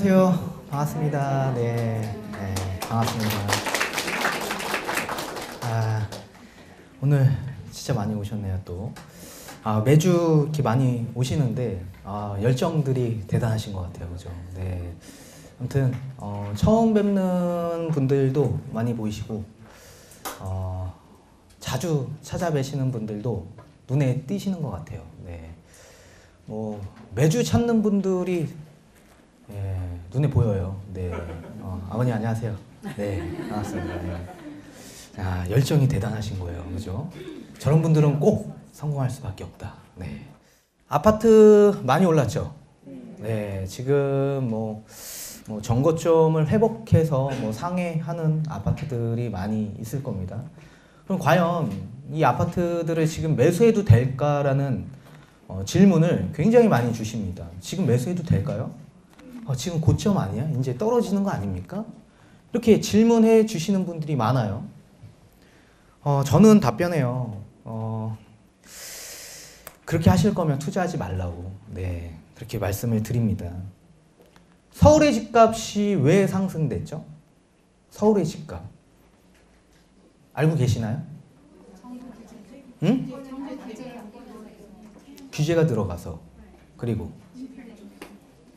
안녕하세요. 반갑습니다. 네, 반갑습니다. 오늘 진짜 많이 오셨네요, 또. 매주 이렇게 많이 오시는데, 열정들이 대단하신 것 같아요. 그죠? 네. 아무튼, 처음 뵙는 분들도 많이 보이시고, 자주 찾아뵈시는 분들도 눈에 띄시는 것 같아요. 네. 매주 찾는 분들이 눈에 보여요. 네. 아버님 안녕하세요. 네, 반갑습니다. 네. 열정이 대단하신 거예요. 그죠? 저런 분들은 꼭 성공할 수밖에 없다. 네. 아파트 많이 올랐죠? 네. 지금 정거점을 회복해서 상회하는 아파트들이 많이 있을 겁니다. 그럼 과연 이 아파트들을 지금 매수해도 될까라는 질문을 굉장히 많이 주십니다. 지금 매수해도 될까요? 지금 고점 아니야? 이제 떨어지는 거 아닙니까? 이렇게 질문해 주시는 분들이 많아요. 저는 답변해요. 그렇게 하실 거면 투자하지 말라고. 네, 그렇게 말씀을 드립니다. 서울의 집값이 왜 상승됐죠? 서울의 집값. 알고 계시나요? 응? 규제가 들어가서. 그리고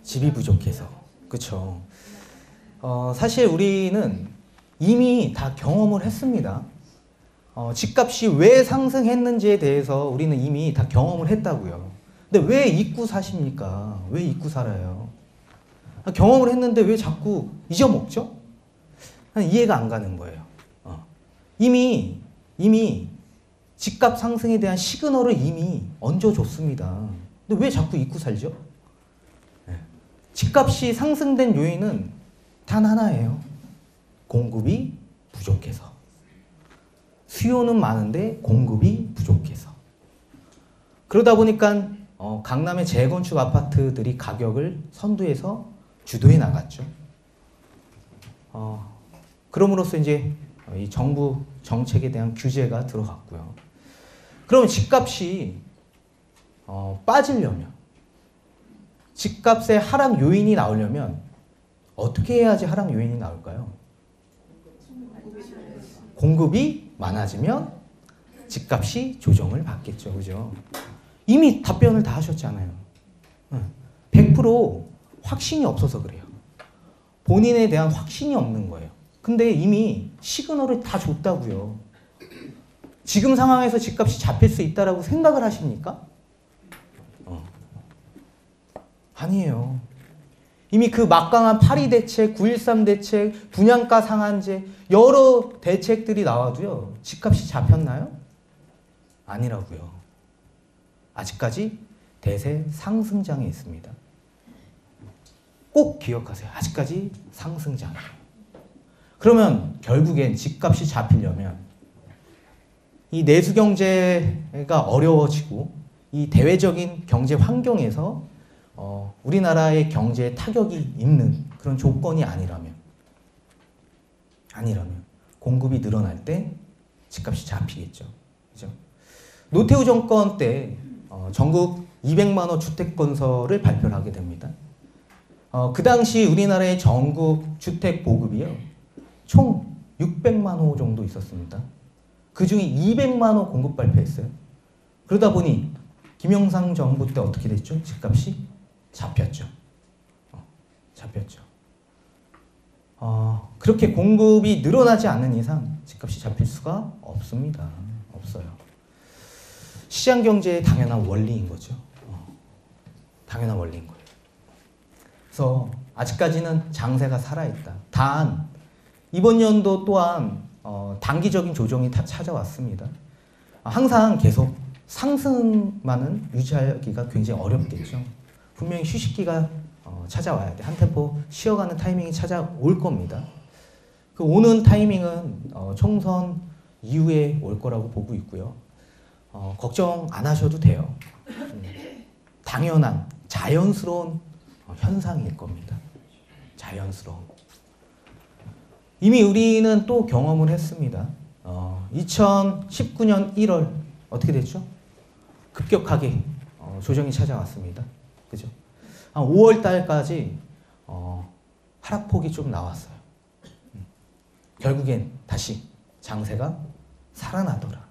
집이 부족해서. 그쵸. 사실 우리는 이미 다 경험을 했습니다. 집값이 왜 상승했는지에 대해서 우리는 이미 다 경험을 했다고요. 근데 왜 잊고 사십니까? 왜 잊고 살아요? 경험을 했는데 왜 자꾸 잊어먹죠? 이해가 안 가는 거예요. 이미 집값 상승에 대한 시그널을 이미 얹어줬습니다. 근데 왜 자꾸 잊고 살죠? 집값이 상승된 요인은 단 하나예요. 공급이 부족해서. 수요는 많은데 공급이 부족해서. 그러다 보니까 강남의 재건축 아파트들이 가격을 선두해서 주도해 나갔죠. 그럼으로써 이제 이 정부 정책에 대한 규제가 들어갔고요. 그러면 집값이 빠지려면, 집값의 하락 요인이 나오려면 어떻게 해야지 하락 요인이 나올까요? 공급이 많아지면 집값이 조정을 받겠죠. 그죠? 이미 답변을 다 하셨잖아요. 100% 확신이 없어서 그래요. 본인에 대한 확신이 없는 거예요. 근데 이미 시그널을 다 줬다고요. 지금 상황에서 집값이 잡힐 수 있다라고 생각을 하십니까? 아니에요. 이미 그 막강한 8.2 대책, 9.13 대책, 분양가 상한제 여러 대책들이 나와도요. 집값이 잡혔나요? 아니라고요. 아직까지 대세 상승장에 있습니다. 꼭 기억하세요. 아직까지 상승장이에요. 그러면 결국엔 집값이 잡히려면 이 내수 경제가 어려워지고 이 대외적인 경제 환경에서 우리나라의 경제에 타격이 있는 그런 조건이 아니라면 공급이 늘어날 때 집값이 잡히겠죠. 그죠? 노태우 정권 때 전국 200만 호 주택 건설을 발표를 하게 됩니다. 그 당시 우리나라의 전국 주택 보급이요. 총 600만 호 정도 있었습니다. 그 중에 200만 호 공급 발표했어요. 그러다 보니 김영삼 정부 때 어떻게 됐죠? 집값이 잡혔죠. 그렇게 공급이 늘어나지 않는 이상 집값이 잡힐 수가 없습니다. 없어요. 시장 경제의 당연한 원리인 거죠. 당연한 원리인 거예요. 그래서 아직까지는 장세가 살아있다. 단 이번 연도 또한 단기적인 조정이 다 찾아왔습니다. 항상 계속 상승만은 유지하기가 굉장히 어렵겠죠. 분명히 휴식기가 찾아와야 돼. 한 템포 쉬어가는 타이밍이 찾아올 겁니다. 그 오는 타이밍은 총선 이후에 올 거라고 보고 있고요. 걱정 안 하셔도 돼요. 당연한 자연스러운 현상일 겁니다. 자연스러운. 이미 우리는 또 경험을 했습니다. 2019년 1월 어떻게 됐죠? 급격하게 조정이 찾아왔습니다. 그죠? 한 5월 달까지 하락폭이 좀 나왔어요. 결국엔 다시 장세가 살아나더라.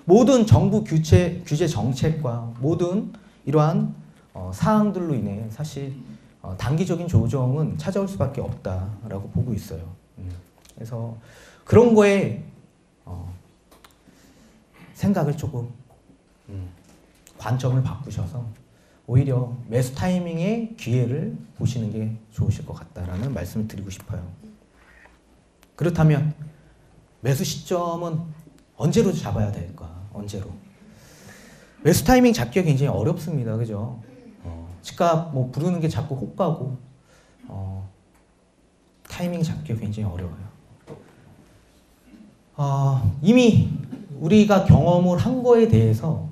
모든 정부 규제 정책과 모든 이러한 사항들로 인해 사실 단기적인 조정은 찾아올 수밖에 없다라고 보고 있어요. 그래서 그런 거에 생각을 조금 관점을 바꾸셔서 오히려 매수 타이밍의 기회를 보시는 게 좋으실 것 같다라는 말씀을 드리고 싶어요. 그렇다면 매수 시점은 언제로 잡아야 될까? 언제로? 매수 타이밍 잡기가 굉장히 어렵습니다. 그죠? 집값 뭐 부르는 게 자꾸 호가고 타이밍 잡기가 굉장히 어려워요. 이미 우리가 경험을 한 거에 대해서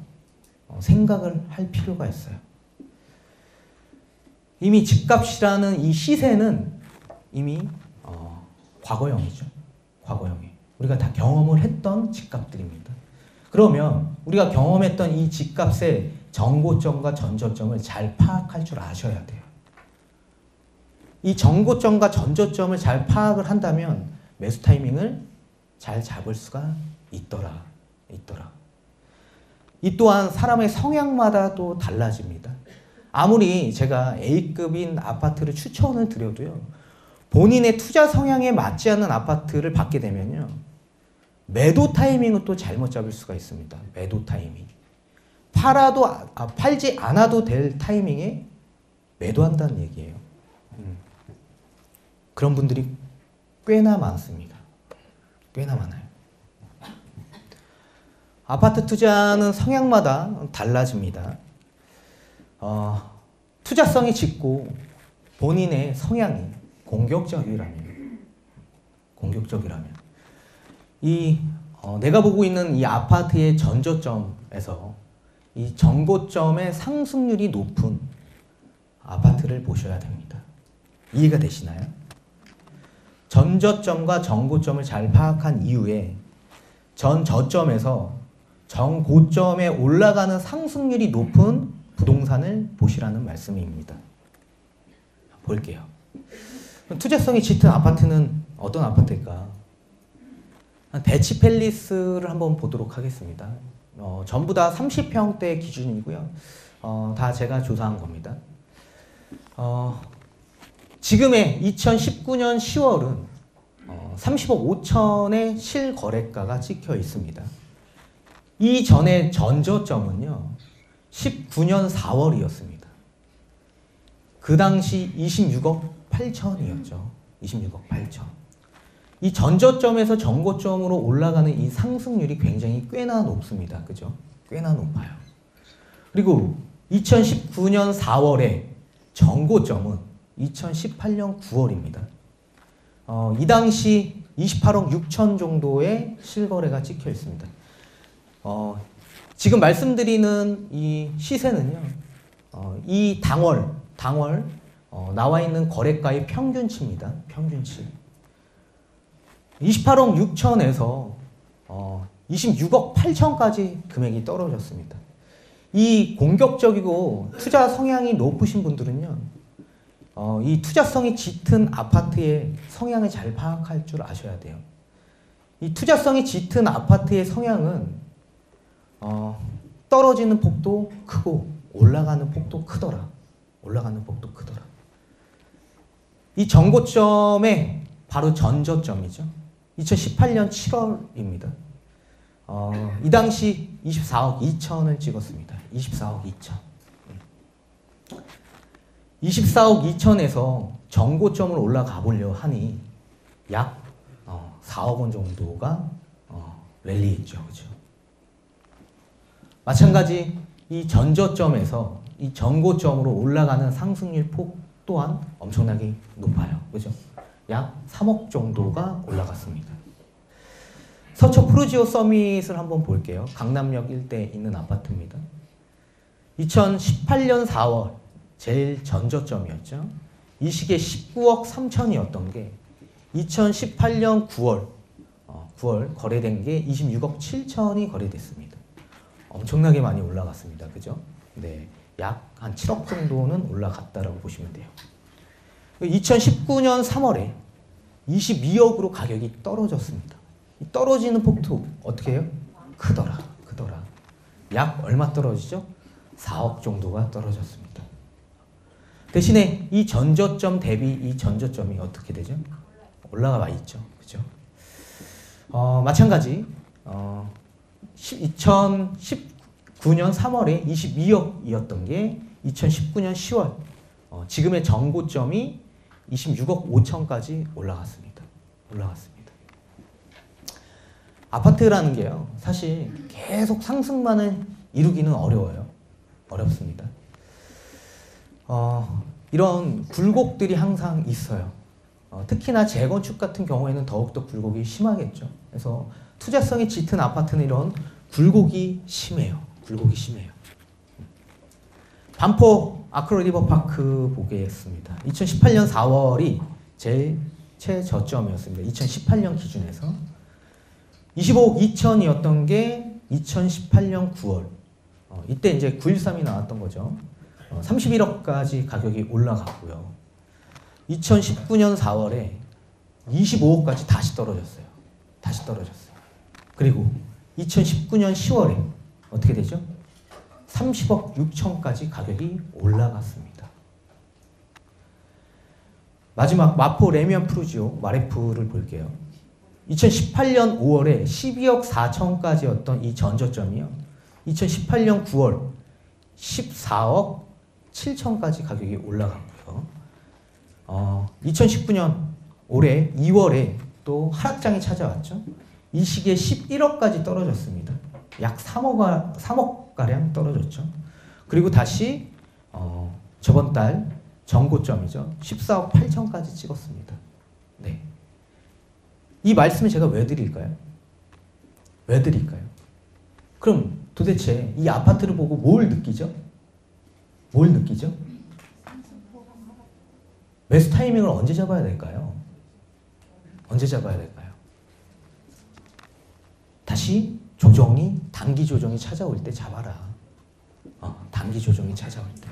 생각을 할 필요가 있어요. 이미 집값이라는 이 시세는 이미 과거형이죠. 과거형이. 우리가 다 경험을 했던 집값들입니다. 그러면 우리가 경험했던 이 집값의 정고점과 전저점을 잘 파악할 줄 아셔야 돼요. 이 정고점과 전저점을 잘 파악을 한다면 매수 타이밍을 잘 잡을 수가 있더라. 이 또한 사람의 성향마다 또 달라집니다. 아무리 제가 A급인 아파트를 추천을 드려도요. 본인의 투자 성향에 맞지 않는 아파트를 받게 되면요. 매도 타이밍은 또 잘못 잡을 수가 있습니다. 매도 타이밍. 팔지 않아도 될 타이밍에 매도한다는 얘기예요. 그런 분들이 꽤나 많습니다. 꽤나 많아요. 아파트 투자는 성향마다 달라집니다. 투자성이 짙고 본인의 성향이 공격적이라면 내가 보고 있는 이 아파트의 전저점에서 이 정고점의 상승률이 높은 아파트를 보셔야 됩니다. 이해가 되시나요? 전저점과 정고점을 잘 파악한 이후에 전저점에서 정고점에 올라가는 상승률이 높은 부동산을 보시라는 말씀입니다. 볼게요. 투자성이 짙은 아파트는 어떤 아파트일까? 대치 팰리스를 한번 보도록 하겠습니다. 전부 다 30평대 기준이고요. 다 제가 조사한 겁니다. 지금의 2019년 10월은 30억 5천의 실거래가가 찍혀 있습니다. 이전의 전저점은요. 19년 4월이었습니다. 그 당시 26억 8천이었죠. 26억 8천. 이 전저점에서 정고점으로 올라가는 이 상승률이 굉장히 꽤나 높습니다. 그죠? 꽤나 높아요. 그리고 2019년 4월에 정고점은 2018년 9월입니다. 이 당시 28억 6천 정도의 실거래가 찍혀 있습니다. 지금 말씀드리는 이 시세는요, 이 당월 나와 있는 거래가의 평균치입니다. 평균치. 28억 6천에서 26억 8천까지 금액이 떨어졌습니다. 이 공격적이고 투자 성향이 높으신 분들은요, 이 투자성이 짙은 아파트의 성향을 잘 파악할 줄 아셔야 돼요. 이 투자성이 짙은 아파트의 성향은 떨어지는 폭도 크고 올라가는 폭도 크더라. 이 정고점의 바로 전저점이죠. 2018년 7월입니다. 이 당시 24억 2천을 찍었습니다. 24억 2천. 24억 2천에서 정고점을 올라가 보려 하니 약 4억 원 정도가 랠리했죠. 그렇죠? 마찬가지 이 전저점에서 이 정고점으로 올라가는 상승률 폭 또한 엄청나게 높아요. 그죠? 약 3억 정도가 올라갔습니다. 서초 프루지오 서밋을 한번 볼게요. 강남역 일대에 있는 아파트입니다. 2018년 4월 제일 전저점이었죠. 이 시기에 19억 3천이었던 게 2018년 9월 거래된 게 26억 7천이 거래됐습니다. 엄청나게 많이 올라갔습니다. 그죠? 네, 약 한 7억 정도는 올라갔다라고 보시면 돼요. 2019년 3월에 22억으로 가격이 떨어졌습니다. 이 떨어지는 폭도 어떻게 해요? 크더라. 약 얼마 떨어지죠? 4억 정도가 떨어졌습니다. 대신에 이 전저점 대비 이 전저점이 어떻게 되죠? 올라가 있죠. 그죠? 마찬가지 2019년 3월에 22억이었던 게 2019년 10월 지금의 정고점이 26억 5천까지 올라갔습니다. 아파트라는 게요, 사실 계속 상승만을 이루기는 어렵습니다. 이런 굴곡들이 항상 있어요. 특히나 재건축 같은 경우에는 더욱더 굴곡이 심하겠죠. 그래서 투자성이 짙은 아파트는 이런 굴곡이 심해요. 반포 아크로 리버파크 보겠습니다. 2018년 4월이 제일 최저점이었습니다. 2018년 기준에서 25억 2천이었던 게 2018년 9월 이때 이제 913이 나왔던 거죠. 31억까지 가격이 올라갔고요. 2019년 4월에 25억까지 다시 떨어졌어요. 그리고 2019년 10월에 어떻게 되죠? 30억 6천까지 가격이 올라갔습니다. 마지막 마포 레미안 프루지오 마레프를 볼게요. 2018년 5월에 12억 4천까지였던 이 전저점이요. 2018년 9월 14억 7천까지 가격이 올라갔고요. 2019년 올해 2월에 또 하락장이 찾아왔죠. 이 시기에 11억까지 떨어졌습니다. 약 3억가량 떨어졌죠. 그리고 다시 저번 달 정고점이죠. 14억 8천까지 찍었습니다. 네. 이 말씀을 제가 왜 드릴까요? 그럼 도대체 이 아파트를 보고 뭘 느끼죠? 매수 타이밍을 언제 잡아야 될까요? 다시 단기 조정이 찾아올 때 잡아라. 단기 조정이 찾아올 때.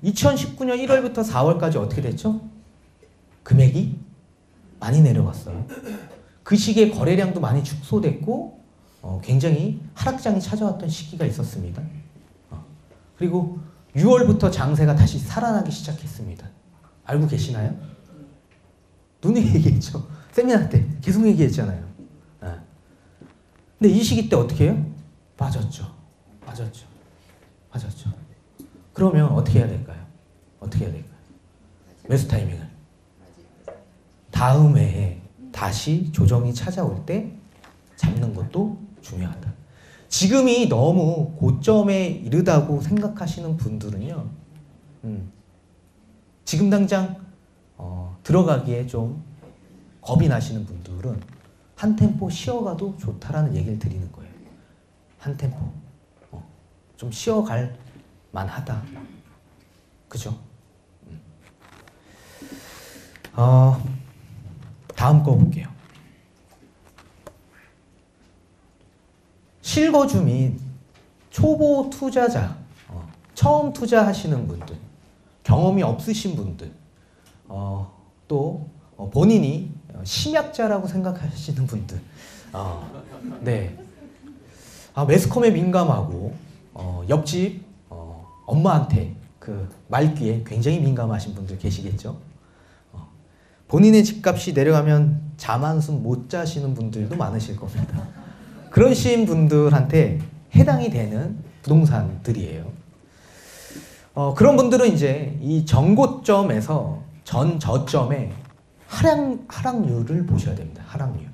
2019년 1월부터 4월까지 어떻게 됐죠? 금액이 많이 내려갔어요. 그 시기에 거래량도 많이 축소됐고 굉장히 하락장이 찾아왔던 시기가 있었습니다. 그리고 6월부터 장세가 다시 살아나기 시작했습니다. 알고 계시나요? 눈에 얘기했죠. 세미나 때 계속 얘기했잖아요. 근데 이 시기 때 어떻게 해요? 빠졌죠. 그러면 어떻게 해야 될까요? 매수 타이밍을 다음 해에 다시 조정이 찾아올 때 잡는 것도 중요하다. 지금이 너무 고점에 이르다고 생각하시는 분들은요, 지금 당장 들어가기에 좀 겁이 나시는 분들은 한 템포 쉬어가도 좋다라는 얘기를 드리는 거예요. 한 템포 좀 쉬어갈 만하다. 그죠? 다음 거 볼게요. 실거주 및 초보 투자자, 처음 투자하시는 분들, 경험이 없으신 분들, 또 본인이 심약자라고 생각하시는 분들, 네, 매스컴에 민감하고 옆집 엄마한테 그 말귀에 굉장히 민감하신 분들 계시겠죠. 본인의 집값이 내려가면 잠 한숨 못 자시는 분들도 많으실 겁니다. 그러신 분들한테 해당이 되는 부동산들이에요. 그런 분들은 이제 이 정고점에서 전저점의 하락률을 보셔야 됩니다. 하락률.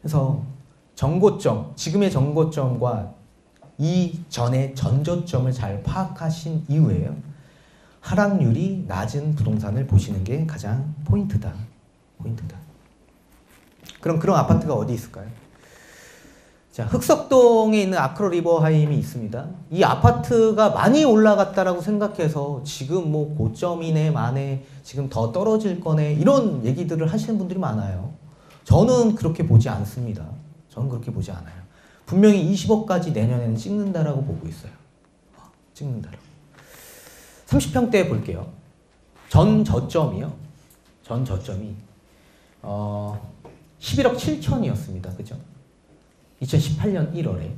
그래서 정고점, 지금의 정고점과 이전의 전저점을 잘 파악하신 이후에요, 하락률이 낮은 부동산을 보시는 게 가장 포인트다. 그럼 그런 아파트가 어디 있을까요? 자, 흑석동에 있는 아크로 리버하임이 있습니다. 이 아파트가 많이 올라갔다라고 생각해서 지금 뭐 고점이네 마네 지금 더 떨어질 거네 이런 얘기들을 하시는 분들이 많아요. 저는 그렇게 보지 않습니다. 분명히 20억까지 내년에는 찍는다라고 보고 있어요. 찍는다라고. 30평대 볼게요. 전 저점이요. 전 저점이 11억 7천이었습니다. 그죠? 2018년 1월에.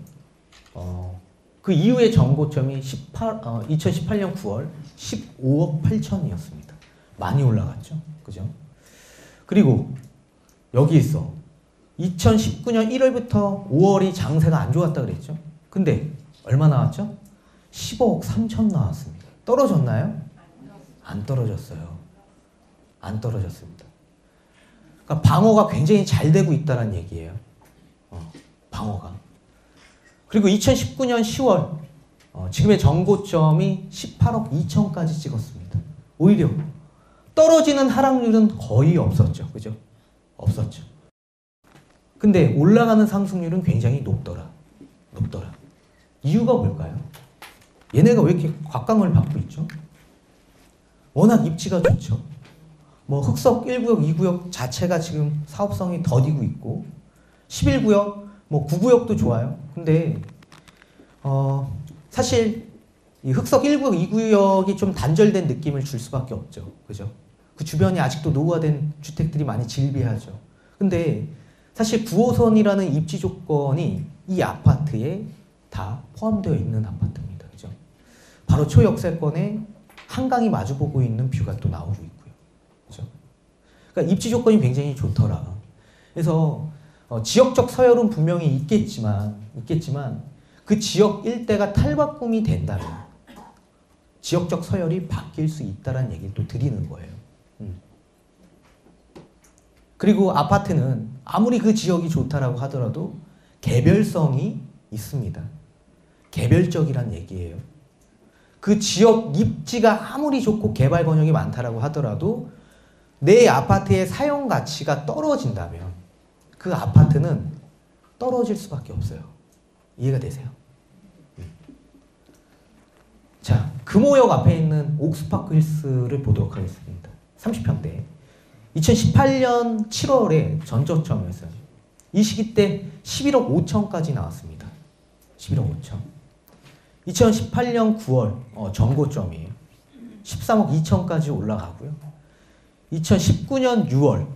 그 이후에 전고점이 2018년 9월 15억 8천이었습니다. 많이 올라갔죠. 그죠? 그리고 여기 있어. 2019년 1월부터 5월이 장세가 안 좋았다 그랬죠. 근데 얼마 나왔죠? 15억 3천 나왔습니다. 떨어졌나요? 안 떨어졌어요. 안 떨어졌습니다. 그러니까 방어가 굉장히 잘 되고 있다는 얘기예요. 방어가. 그리고 2019년 10월 지금의 전고점이 18억 2천까지 찍었습니다. 오히려 떨어지는 하락률은 거의 없었죠. 그죠? 없었죠. 근데 올라가는 상승률은 굉장히 높더라. 이유가 뭘까요? 얘네가 왜 이렇게 곽강을 받고 있죠? 워낙 입지가 좋죠. 뭐 흑석 1구역, 2구역 자체가 지금 사업성이 더디고 있고 11구역, 뭐 9구역도 좋아요. 근데 사실 이 흑석 1구역, 2구역이 좀 단절된 느낌을 줄 수밖에 없죠. 그죠? 그 주변이 아직도 노후화된 주택들이 많이 질비하죠. 근데 사실 9호선이라는 입지 조건이 이 아파트에 다 포함되어 있는 아파트입니다. 그죠? 바로 초역세권에 한강이 마주보고 있는 뷰가 또 나오고 있고요. 그죠? 그러니까 입지 조건이 굉장히 좋더라. 그래서 지역적 서열은 분명히 있겠지만 그 지역 일대가 탈바꿈이 된다면 지역적 서열이 바뀔 수 있다는 얘기를 또 드리는 거예요. 그리고 아파트는 아무리 그 지역이 좋다라고 하더라도 개별성이 있습니다. 개별적이란 얘기예요. 그 지역 입지가 아무리 좋고 개발 권역이 많다라고 하더라도 내 아파트의 사용 가치가 떨어진다면 그 아파트는 떨어질 수밖에 없어요. 이해가 되세요? 자, 금호역 앞에 있는 옥스파크 힐스를 보도록 하겠습니다. 30평대. 2018년 7월에 전저점이었어요. 이 시기 때 11억 5천까지 나왔습니다. 11억 5천. 2018년 9월 전고점이에요. 13억 2천까지 올라가고요. 2019년 6월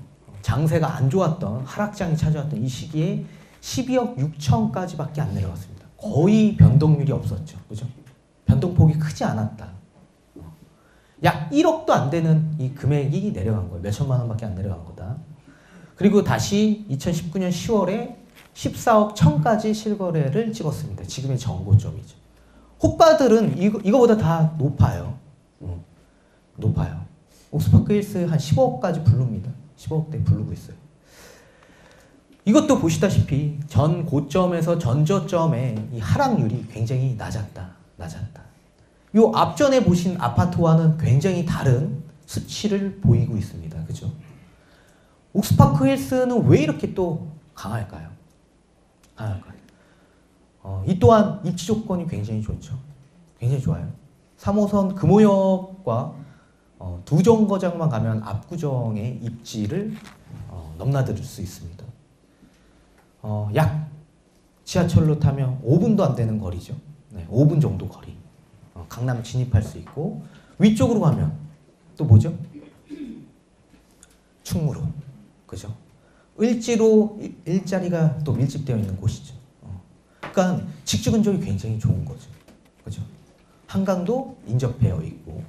장세가 안 좋았던 하락장이 찾아왔던 이 시기에 12억 6천까지밖에 안 내려갔습니다. 거의 변동률이 없었죠. 그죠? 변동폭이 크지 않았다. 약 1억도 안 되는 이 금액이 내려간 거예요. 몇 천만 원밖에 안 내려간 거다. 그리고 다시 2019년 10월에 14억 1천까지 실거래를 찍었습니다. 지금의 전고점이죠. 호가들은 이거보다 다 높아요. 높아요. 옥스파크 힐스 한 15억까지 부릅니다. 15억대 부르고 있어요. 이것도 보시다시피 전 고점에서 전저점의 이 하락률이 굉장히 낮았다. 요 앞전에 보신 아파트와는 굉장히 다른 수치를 보이고 있습니다. 그죠? 옥스파크 힐스는 왜 이렇게 또 강할까요? 이 또한 입지 조건이 굉장히 좋죠. 굉장히 좋아요. 3호선 금호역과 두 정거장만 가면 압구정의 입지를 넘나들 수 있습니다. 약 지하철로 타면 5분도 안 되는 거리죠. 네, 5분 정도 거리. 강남 진입할 수 있고 위쪽으로 가면 또 뭐죠? 충무로. 그죠? 을지로 일자리가 또 밀집되어 있는 곳이죠. 그러니까 직주 근접이 굉장히 좋은 거죠. 그죠? 한강도 인접되어 있고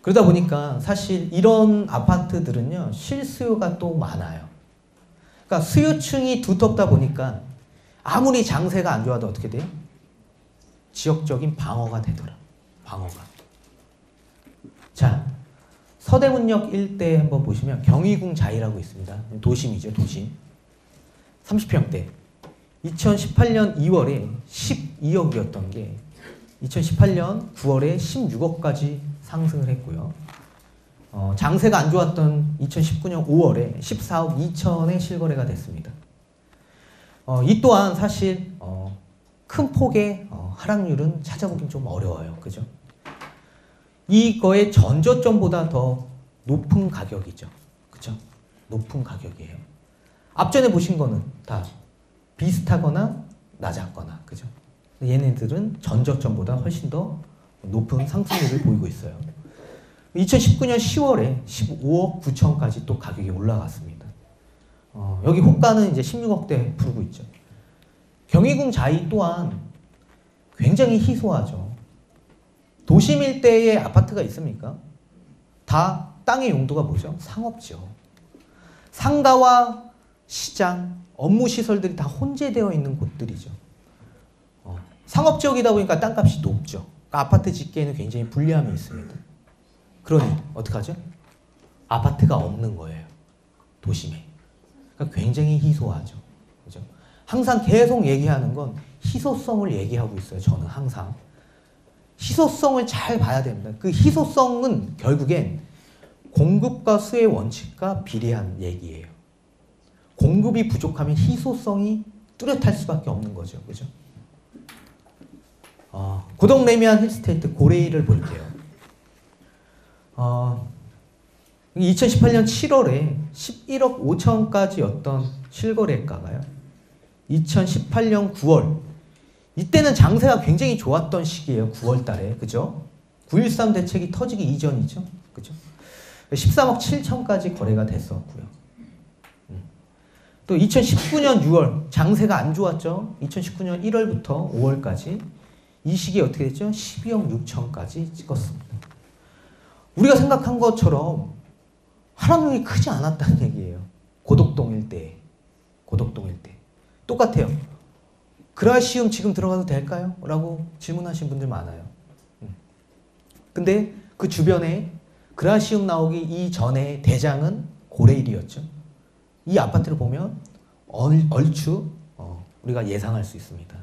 그러다 보니까 사실 이런 아파트들은요 실수요가 또 많아요. 그러니까 수요층이 두텁다 보니까 아무리 장세가 안 좋아도 어떻게 돼요? 지역적인 방어가 되더라. 방어가. 자, 서대문역 일대 한번 보시면 경희궁 자이라고 있습니다. 도심이죠, 도심. 30평대. 2018년 2월에 12억이었던 게 2018년 9월에 16억까지 상승을 했고요. 장세가 안 좋았던 2019년 5월에 14억 2천에 실거래가 됐습니다. 이 또한 사실 큰 폭의 하락률은 찾아보긴 좀 어려워요. 그죠? 이거의 전저점보다 더 높은 가격이죠. 그죠? 높은 가격이에요. 앞전에 보신 거는 다 비슷하거나 낮았거나, 그죠? 얘네들은 전저점보다 훨씬 더 높은 상승률을 보이고 있어요. 2019년 10월에 15억 9천까지 또 가격이 올라갔습니다. 여기 호가는 이제 16억대 부르고 있죠. 경희궁 자이 또한 굉장히 희소하죠. 도심 일대에 아파트가 있습니까? 다 땅의 용도가 뭐죠? 상업지요. 상가와 시장, 업무 시설들이 다 혼재되어 있는 곳들이죠. 상업지역이다 보니까 땅값이 높죠. 그러니까 아파트 짓기에는 굉장히 불리함이 있습니다. 그러니 어떡하죠? 아파트가 없는 거예요. 도심에. 그러니까 굉장히 희소하죠. 그죠? 항상 계속 얘기하는 건 희소성을 얘기하고 있어요. 저는 항상. 희소성을 잘 봐야 됩니다. 그 희소성은 결국엔 공급과 수의 원칙과 비례한 얘기예요. 공급이 부족하면 희소성이 뚜렷할 수밖에 없는 거죠. 그죠? 고덕 레미안 힐스테이트 고레일을 볼게요. 2018년 7월에 11억 5천까지였던 실거래가가요. 2018년 9월 이때는 장세가 굉장히 좋았던 시기예요. 9월 달에. 그죠? 9.13 대책이 터지기 이전이죠. 그죠? 13억 7천까지 거래가 됐었고요. 또 2019년 6월 장세가 안 좋았죠. 2019년 1월부터 5월까지 이 시기에 어떻게 됐죠? 12억 6천까지 찍었습니다. 우리가 생각한 것처럼 하락률이 크지 않았다는 얘기예요. 고덕동 일대. 고덕동 일대. 똑같아요. 그라시움 지금 들어가도 될까요? 라고 질문하신 분들 많아요. 근데 그 주변에 그라시움 나오기 이전에 대장은 고레일이었죠. 이 아파트를 보면 얼추 우리가 예상할 수 있습니다.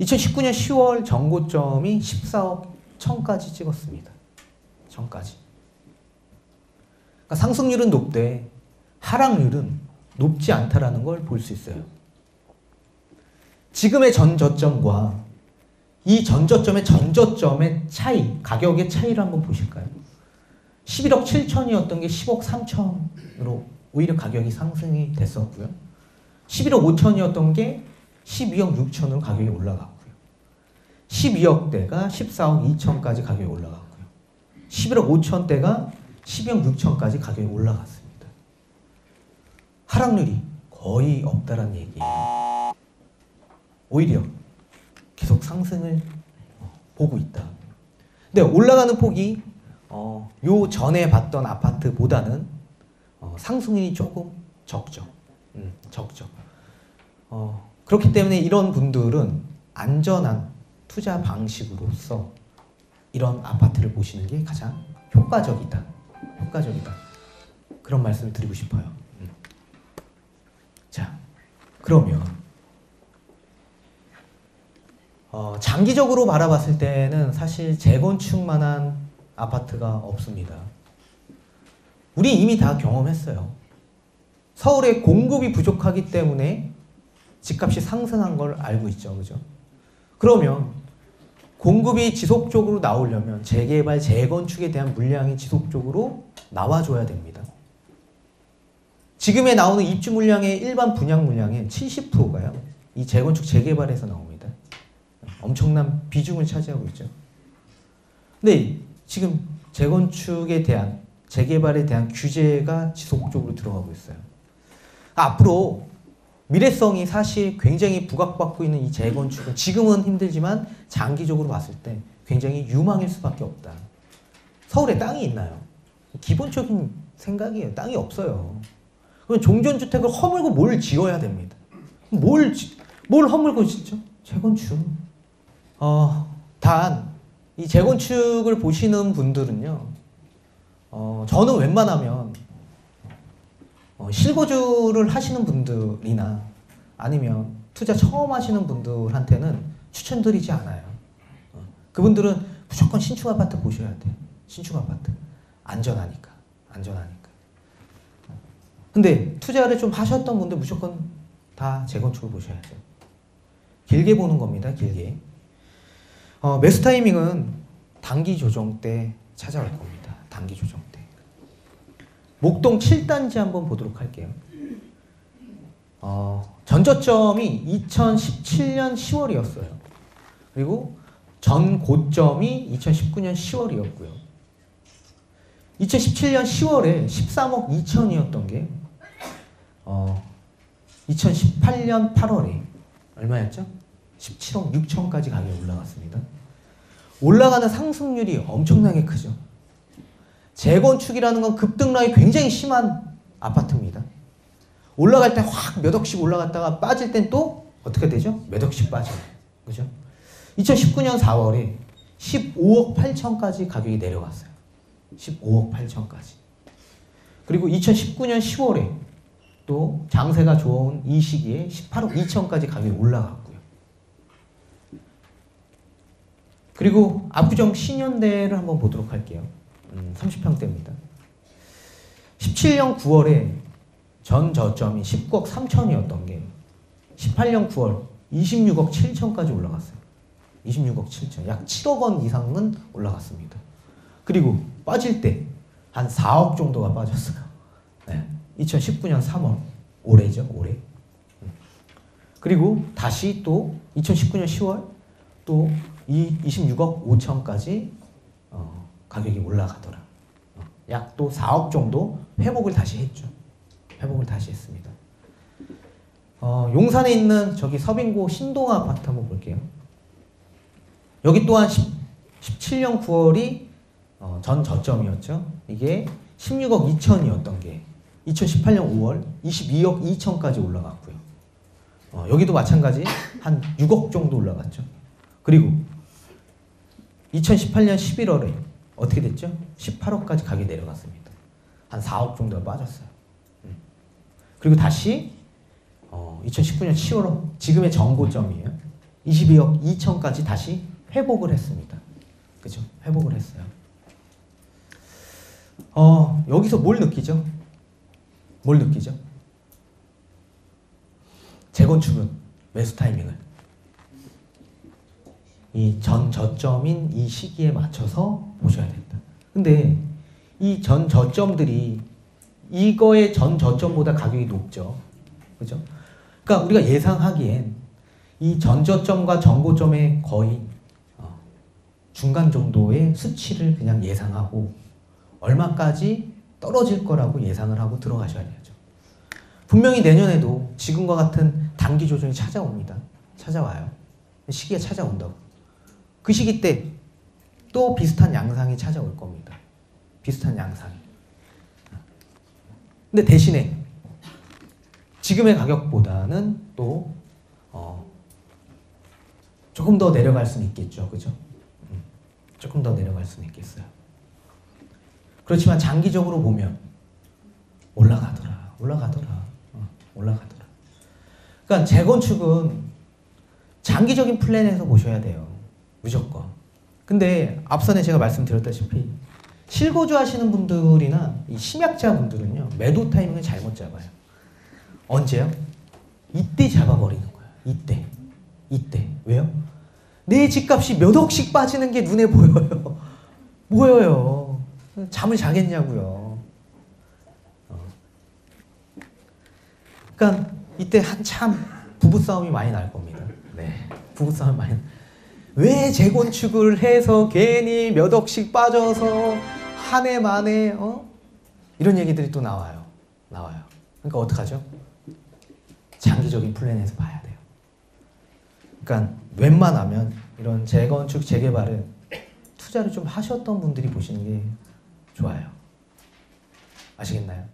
2019년 10월 정고점이 14억 1천까지 찍었습니다. 1천까지. 그러니까 상승률은 높되 하락률은 높지 않다라는 걸 볼 수 있어요. 지금의 전저점과 이 전저점의 차이, 가격의 차이를 한번 보실까요? 11억 7천이었던 게 10억 3천으로 오히려 가격이 상승이 됐었고요. 11억 5천이었던 게 12억 6천으로 가격이 올라갔고요. 12억대가 14억 2천까지 가격이 올라갔고요. 11억 5천대가 12억 6천까지 가격이 올라갔습니다. 하락률이 거의 없다라는 얘기예요. 오히려 계속 상승을 보고 있다. 근데 올라가는 폭이 요 전에 봤던 아파트보다는 상승률이 조금 적죠. 적죠. 그렇기 때문에 이런 분들은 안전한 투자 방식으로서 이런 아파트를 보시는 게 가장 효과적이다. 효과적이다. 그런 말씀을 드리고 싶어요. 자, 그러면 장기적으로 바라봤을 때는 사실 재건축만한 아파트가 없습니다. 우리 이미 다 경험했어요. 서울에 공급이 부족하기 때문에 집값이 상승한 걸 알고 있죠. 그죠? 그러면 공급이 지속적으로 나오려면 재개발, 재건축에 대한 물량이 지속적으로 나와줘야 됩니다. 지금에 나오는 입주 물량의 일반 분양 물량의 70%가요. 이 재건축, 재개발에서 나옵니다. 엄청난 비중을 차지하고 있죠. 근데 지금 재건축에 대한, 재개발에 대한 규제가 지속적으로 들어가고 있어요. 앞으로 미래성이 사실 굉장히 부각받고 있는 이 재건축은 지금은 힘들지만 장기적으로 봤을 때 굉장히 유망일 수밖에 없다. 서울에 땅이 있나요? 기본적인 생각이에요. 땅이 없어요. 그럼 종전주택을 허물고 뭘 지어야 됩니다. 뭘 허물고 짓죠? 재건축. 단 이 재건축을 보시는 분들은요, 저는 웬만하면 실거주를 하시는 분들이나 아니면 투자 처음 하시는 분들한테는 추천드리지 않아요. 그분들은 무조건 신축 아파트 보셔야 돼요. 신축 아파트. 안전하니까. 안전하니까. 근데 투자를 좀 하셨던 분들 무조건 다 재건축을 보셔야죠. 길게 보는 겁니다. 길게. 매수 타이밍은 단기 조정 때 찾아올 겁니다. 단기 조정 때. 목동 7단지 한번 보도록 할게요. 전저점이 2017년 10월이었어요. 그리고 전 고점이 2019년 10월이었고요. 2017년 10월에 13억 2천이었던 게 2018년 8월에 얼마였죠? 17억 6천까지 가격이 올라갔습니다. 올라가는 상승률이 엄청나게 크죠. 재건축이라는 건 급등락이 굉장히 심한 아파트입니다. 올라갈 때 확 몇 억씩 올라갔다가 빠질 땐 또 어떻게 되죠? 몇 억씩 빠져요. 그죠? 2019년 4월에 15억 8천까지 가격이 내려갔어요. 15억 8천까지. 그리고 2019년 10월에 또 장세가 좋은 이 시기에 18억 2천까지 가격이 올라갔고요. 그리고 압구정 신현대를 한번 보도록 할게요. 30평대입니다. 17년 9월에 전 저점이 19억 3천이었던 게 18년 9월 26억 7천까지 올라갔어요. 26억 7천. 약 7억 원 이상은 올라갔습니다. 그리고 빠질 때 한 4억 정도가 빠졌어요. 네. 2019년 3월. 올해죠, 올해. 그리고 다시 또 2019년 10월 또 26억 5천까지 가격이 올라가더라. 약 또 4억 정도 회복을 다시 했죠. 회복을 다시 했습니다. 용산에 있는 저기 서빙고 신동 아파트 한번 볼게요. 여기 또한 17년 9월이 전 저점이었죠. 이게 16억 2천이었던 게 2018년 5월 22억 2천까지 올라갔고요. 여기도 마찬가지 한 6억 정도 올라갔죠. 그리고 2018년 11월에 어떻게 됐죠? 18억까지 가격이 내려갔습니다. 한 4억 정도가 빠졌어요. 그리고 다시 2019년 10월 지금의 정고점이에요. 22억 2천까지 다시 회복을 했습니다. 그죠? 회복을 했어요. 여기서 뭘 느끼죠? 뭘 느끼죠? 재건축은 매수 타이밍을 이 전 저점인 이 시기에 맞춰서 보셔야 된다. 근데 이 전 저점들이 이거의 전 저점보다 가격이 높죠. 그죠? 그러니까 우리가 예상하기엔 이 전 저점과 전고점의 거의 중간 정도의 수치를 그냥 예상하고 얼마까지 떨어질 거라고 예상을 하고 들어가셔야 되죠. 분명히 내년에도 지금과 같은 단기 조정이 찾아옵니다. 찾아와요. 시기가 찾아온다고. 그 시기 때 또 비슷한 양상이 찾아올 겁니다. 비슷한 양상이. 근데 대신에 지금의 가격보다는 또 조금 더 내려갈 수는 있겠죠. 그죠? 조금 더 내려갈 수는 있겠어요. 그렇지만 장기적으로 보면 올라가더라. 올라가더라. 그러니까 재건축은 장기적인 플랜에서 보셔야 돼요. 무조건. 근데 앞선에 제가 말씀드렸다시피 실거주 하시는 분들이나 이 심약자 분들은요, 매도 타이밍을 잘못 잡아요. 언제요? 이때 잡아버리는 거예요. 이때. 왜요? 내 집값이 몇 억씩 빠지는 게 눈에 보여요. 보여요. 잠을 자겠냐고요. 그러니까 이때 한참 부부싸움이 많이 날 겁니다. 네, 부부싸움이 많이. 왜 재건축을 해서 괜히 몇 억씩 빠져서 한 해 만에 이런 얘기들이 또 나와요. 그러니까 어떡하죠? 장기적인 플랜에서 봐야 돼요. 그러니까 웬만하면 이런 재건축, 재개발은 투자를 좀 하셨던 분들이 보시는 게 좋아요. 아시겠나요?